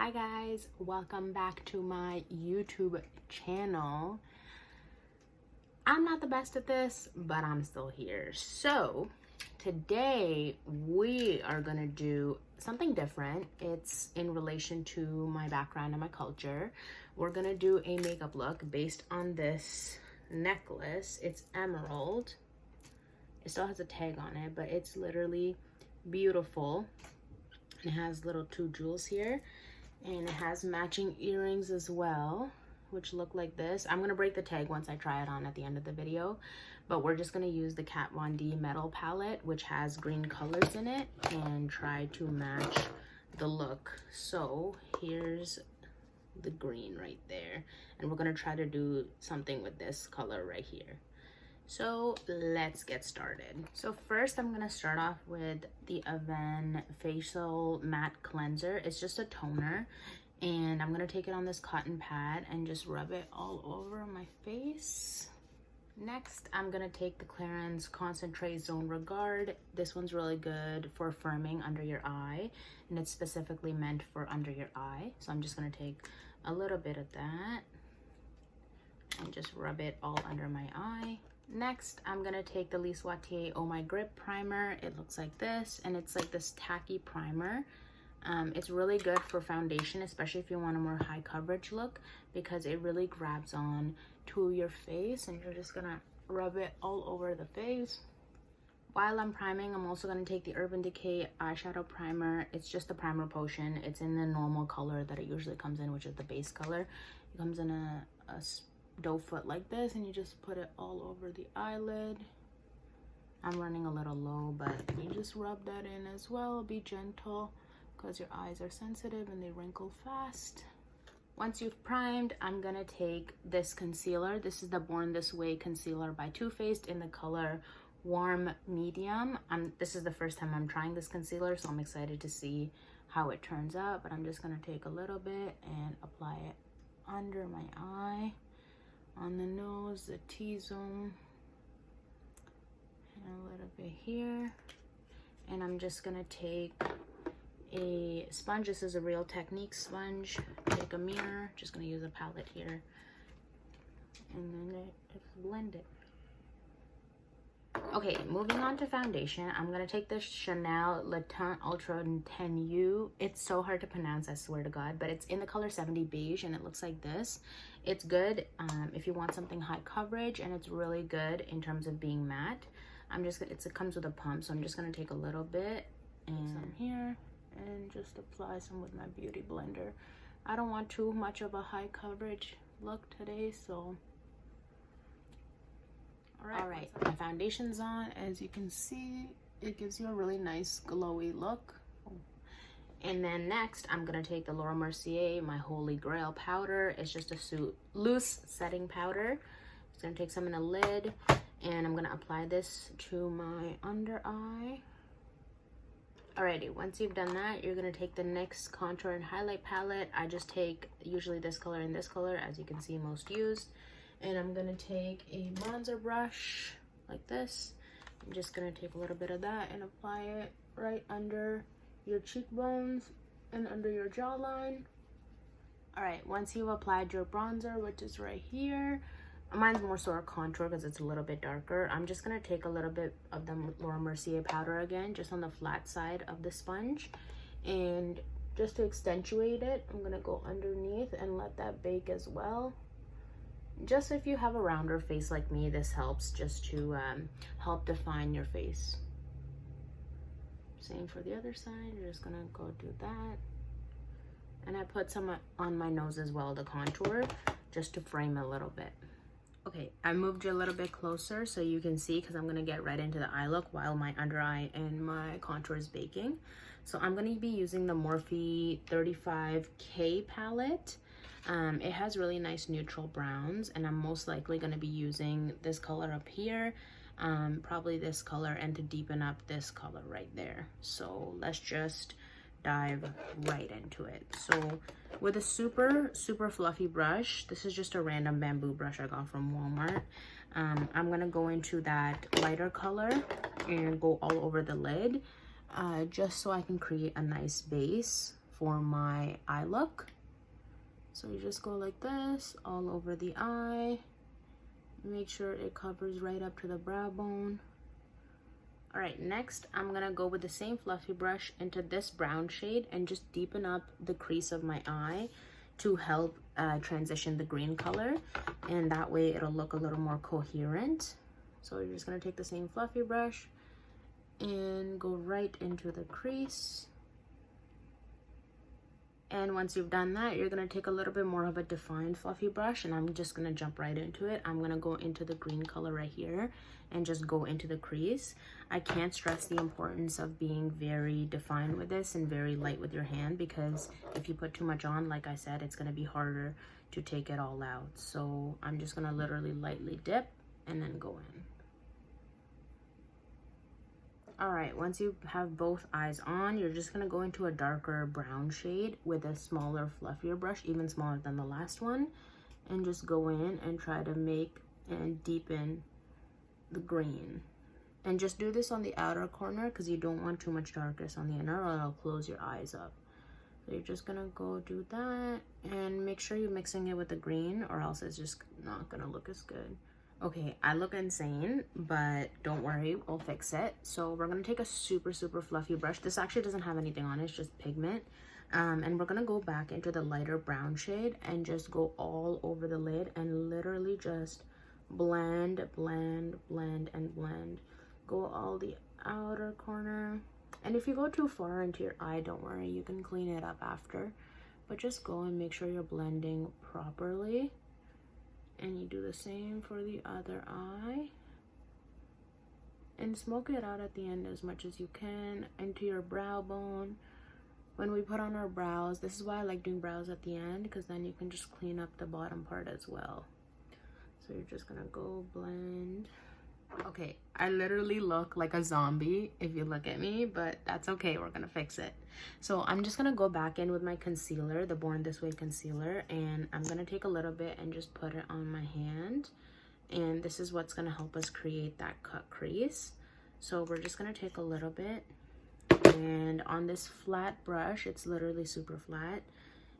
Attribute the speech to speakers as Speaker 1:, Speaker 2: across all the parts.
Speaker 1: Hi guys, welcome back to my YouTube channel. I'm not the best at this, but I'm still here. So today we are gonna do something different. It's in relation to my background and my culture. We're gonna do a makeup look based on this necklace. It's emerald. It still has a tag on it, but it's literally beautiful. It has little two jewels here, and it has matching earrings as well, which look like this. I'm gonna break the tag once I try it on at the end of the video, but we're just gonna use the Kat Von D metal palette, which has green colors in it, and try to match the look. So here's the green right there, and we're gonna try to do something with this color right here. So let's get started. So first I'm gonna start off with the Avon Facial Matte Cleanser. It's just a toner, and I'm gonna take it on this cotton pad and just rub it all over my face. Next, I'm gonna take the Clarins Concentrate Zone Regard. This one's really good for firming under your eye, and it's specifically meant for under your eye. So I'm just gonna take a little bit of that and just rub it all under my eye. Next, I'm gonna take the Lise Watier Oh My Grip Primer. It looks like this, and it's like this tacky primer. It's really good for foundation, especially if you want a more high coverage look, because it really grabs on to your face, and you're just gonna rub it all over the face. While I'm priming, I'm also gonna take the Urban Decay Eyeshadow Primer. It's just a primer potion. It's in the normal color that it usually comes in, which is the base color. It comes in a doe foot like this, and you just put it all over the eyelid. I'm running a little low, but you just rub that in as well. Be gentle, because your eyes are sensitive and they wrinkle fast. Once you've primed, I'm gonna take this concealer. This is the Born This Way concealer by Too Faced in the color Warm Medium. This is the first time I'm trying this concealer, so I'm excited to see how it turns out. But I'm just gonna take a little bit and apply it under my eye, on the nose, the T-zone, and a little bit here. And I'm just gonna take a sponge. This is a Real Technique sponge. Take a mirror, just gonna use a palette here, and then just blend it. Okay, moving on to foundation, I'm gonna take this Chanel Le Teint Ultra Tenue. It's so hard to pronounce, I swear to God, but it's in the color 70 Beige, and it looks like this. It's good if you want something high coverage, and it's really good in terms of being matte. It comes with a pump, so I'm just gonna take a little bit and some here, and just apply some with my beauty blender. I don't want too much of a high coverage look today, so all right, my foundation's on. As you can see, it gives you a really nice glowy look. And then next, I'm gonna take the Laura Mercier, my Holy Grail powder. It's just a loose setting powder. Just gonna take some in a lid, and I'm gonna apply this to my under eye. Alrighty, once you've done that, you're gonna take the NYX contour and highlight palette. I just take usually this color and this color, as you can see, most used. And I'm gonna take a bronzer brush like this. I'm just gonna take a little bit of that and apply it right under your cheekbones and under your jawline. All right, once you've applied your bronzer, which is right here, mine's more so a contour because it's a little bit darker. I'm just gonna take a little bit of the Laura Mercier powder again, just on the flat side of the sponge. And just to accentuate it, I'm gonna go underneath and let that bake as well. Just if you have a rounder face like me, this helps just to help define your face. Same for the other side. You're just gonna go do that. And I put some on my nose as well, the contour, just to frame a little bit. Okay, I moved you a little bit closer so you can see, because I'm gonna get right into the eye look while my under eye and my contour is baking. So I'm gonna be using the Morphe 35K palette. It has really nice neutral browns, and I'm most likely going to be using this color up here, probably this color, and to deepen up this color right there. So let's just dive right into it. So with a super fluffy brush, this is just a random bamboo brush I got from Walmart. I'm going to go into that lighter color and go all over the lid, just so I can create a nice base for my eye look. So you just go like this all over the eye. Make sure it covers right up to the brow bone. All right, next I'm gonna go with the same fluffy brush into this brown shade and just deepen up the crease of my eye to help transition the green color, and that way it'll look a little more coherent. So you're just gonna take the same fluffy brush and go right into the crease. And once you've done that, you're gonna take a little bit more of a defined fluffy brush, and I'm just gonna jump right into it. I'm gonna go into the green color right here and just go into the crease. I can't stress the importance of being very defined with this and very light with your hand, because if you put too much on, like I said, it's gonna be harder to take it all out. So I'm just gonna literally lightly dip and then go in. All right, once you have both eyes on, you're just gonna go into a darker brown shade with a smaller, fluffier brush, even smaller than the last one, and just go in and try to make and deepen the green. And just do this on the outer corner because you don't want too much darkness on the inner, or it'll close your eyes up. So you're just gonna go do that and make sure you're mixing it with the green, or else it's just not gonna look as good. Okay, I look insane, but don't worry, we'll fix it. So we're gonna take a super fluffy brush. This actually doesn't have anything on it, it's just pigment. And we're gonna go back into the lighter brown shade and just go all over the lid and literally just blend, blend, blend, and blend. Go all the outer corner. And if you go too far into your eye, don't worry, you can clean it up after. But just go and make sure you're blending properly. And you do the same for the other eye. And smoke it out at the end as much as you can into your brow bone. When we put on our brows, this is why I like doing brows at the end, because then you can just clean up the bottom part as well. So you're just gonna go blend. Okay, I literally look like a zombie if you look at me, but that's okay, we're gonna fix it. So I'm just gonna go back in with my concealer, the Born This Way concealer, and I'm gonna take a little bit and just put it on my hand. And this is what's gonna help us create that cut crease. So we're just gonna take a little bit, and on this flat brush, it's literally super flat,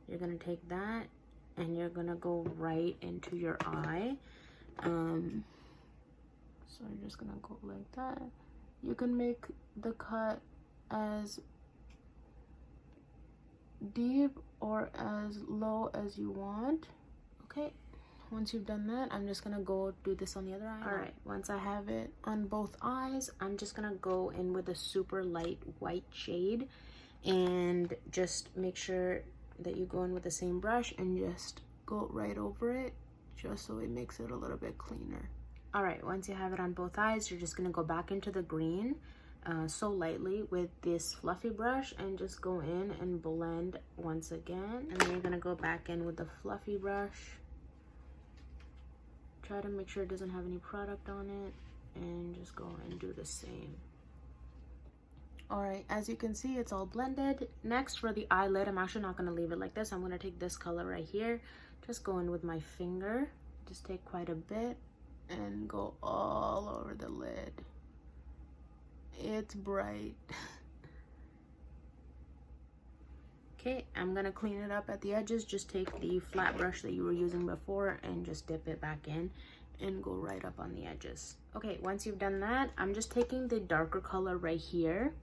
Speaker 1: you're gonna take that and you're gonna go right into your eye. So you're just gonna go like that. You can make the cut as deep or as low as you want. Okay, once you've done that, I'm just gonna go do this on the other eye. All right, once I have it on both eyes, I'm just gonna go in with a super light white shade and just make sure that you go in with the same brush and just go right over it, just so it makes it a little bit cleaner. All right, once you have it on both eyes, you're just gonna go back into the green so lightly with this fluffy brush and just go in and blend once again. And then you're gonna go back in with the fluffy brush. Try to make sure it doesn't have any product on it and just go and do the same. All right, as you can see, it's all blended. Next, for the eyelid, I'm actually not gonna leave it like this. I'm gonna take this color right here, just go in with my finger, just take quite a bit and go all over the lid. It's bright. Okay, I'm gonna clean it up at the edges. Just take the flat brush that you were using before and just dip it back in and go right up on the edges. Okay, once you've done that, I'm just taking the darker color right here.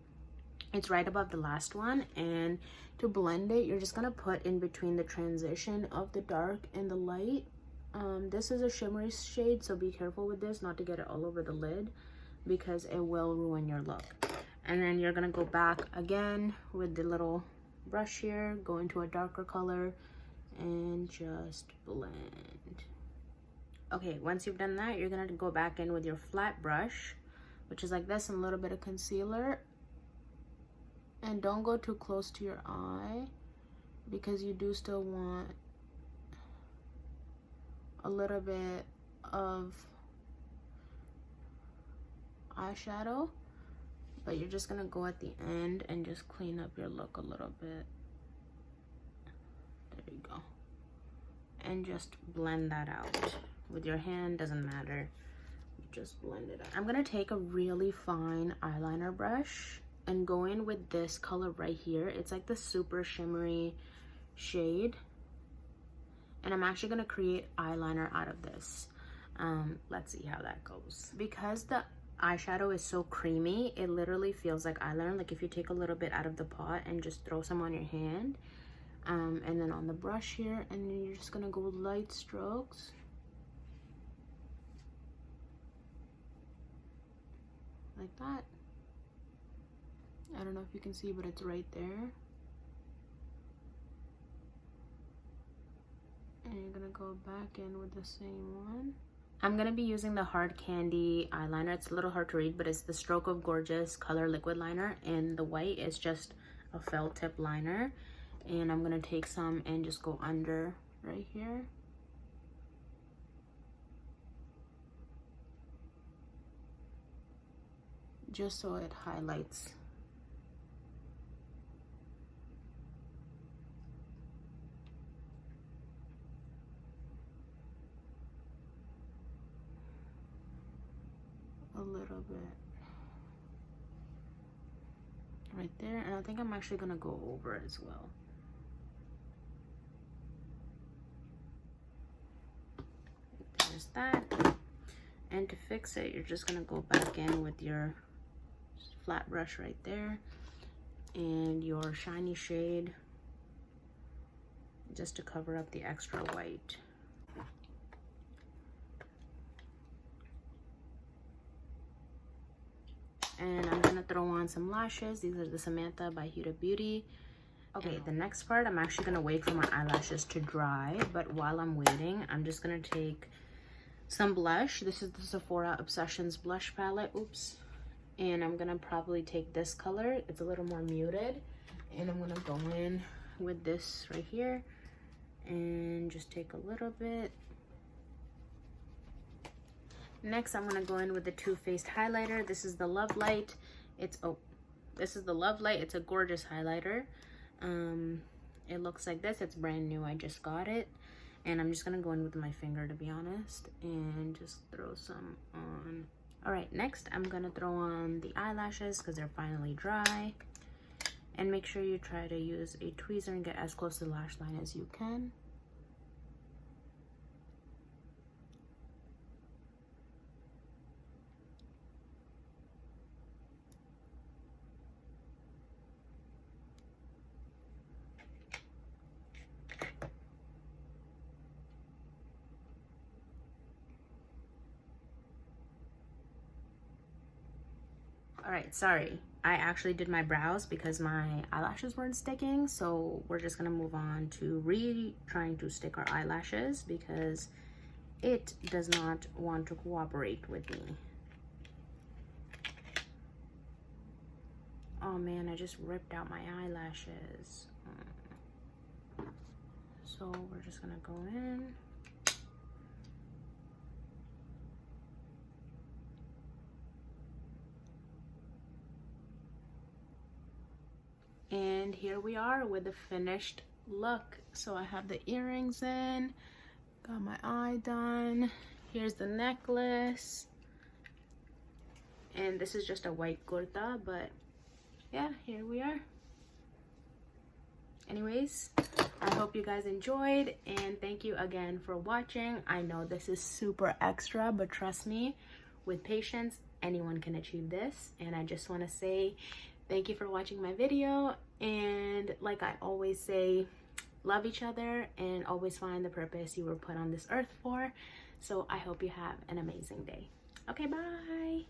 Speaker 1: It's right above the last one, and to blend it, you're just gonna put in between the transition of the dark and the light. This is a shimmery shade, so be careful with this not to get it all over the lid, because it will ruin your look. And then you're gonna go back again with the little brush here, go into a darker color and just blend. Okay, once you've done that, you're gonna go back in with your flat brush, which is like this, and a little bit of concealer. And don't go too close to your eye, because you do still want a little bit of eyeshadow, but you're just gonna go at the end and just clean up your look a little bit. There you go. And just blend that out with your hand, doesn't matter, just blend it out. I'm gonna take a really fine eyeliner brush and go in with this color right here. It's like the super shimmery shade. And I'm actually gonna create eyeliner out of this. Let's see how that goes. Because the eyeshadow is so creamy, it literally feels like eyeliner. Like if you take a little bit out of the pot and just throw some on your hand, and then on the brush here, and then you're just gonna go light strokes. Like that. I don't know if you can see, but it's right there. And you're gonna go back in with the same one. I'm gonna be using the Hard Candy eyeliner. It's a little hard to read, but it's the Stroke of Gorgeous color liquid liner, and the white is just a felt tip liner. And I'm gonna take some and just go under right here. Just so it highlights. A little bit right there, and I think I'm actually gonna go over as well. There's that. And to fix it, you're just gonna go back in with your flat brush right there and your shiny shade just to cover up the extra white. And I'm gonna throw on some lashes. These are the Samantha by Huda Beauty. Okay, the next part, I'm actually gonna wait for my eyelashes to dry, but while I'm waiting, I'm just gonna take some blush. This is the Sephora Obsessions blush palette. Oops. And I'm gonna probably take this color. It's a little more muted. And I'm gonna go in with this right here and just take a little bit. Next, I'm gonna go in with the Too Faced highlighter. This is the Love Light. This is the Love Light. It's a gorgeous highlighter. It looks like this. It's brand new. I just got it. And I'm just gonna go in with my finger, to be honest, and just throw some on. All right, next I'm gonna throw on the eyelashes because they're finally dry. And make sure you try to use a tweezer and get as close to the lash line as you can. All right, sorry. I actually did my brows because my eyelashes weren't sticking. So we're just gonna move on to trying to stick our eyelashes because it does not want to cooperate with me. Oh man, I just ripped out my eyelashes. So we're just gonna go in. And here we are with the finished look. So I have the earrings in, got my eye done. Here's the necklace. And this is just a white kurta, but yeah, here we are. Anyways, I hope you guys enjoyed, and thank you again for watching. I know this is super extra, but trust me, with patience, anyone can achieve this. And I just want to say thank you for watching my video, and like I always say, love each other and always find the purpose you were put on this earth for. So I hope you have an amazing day. Okay, bye.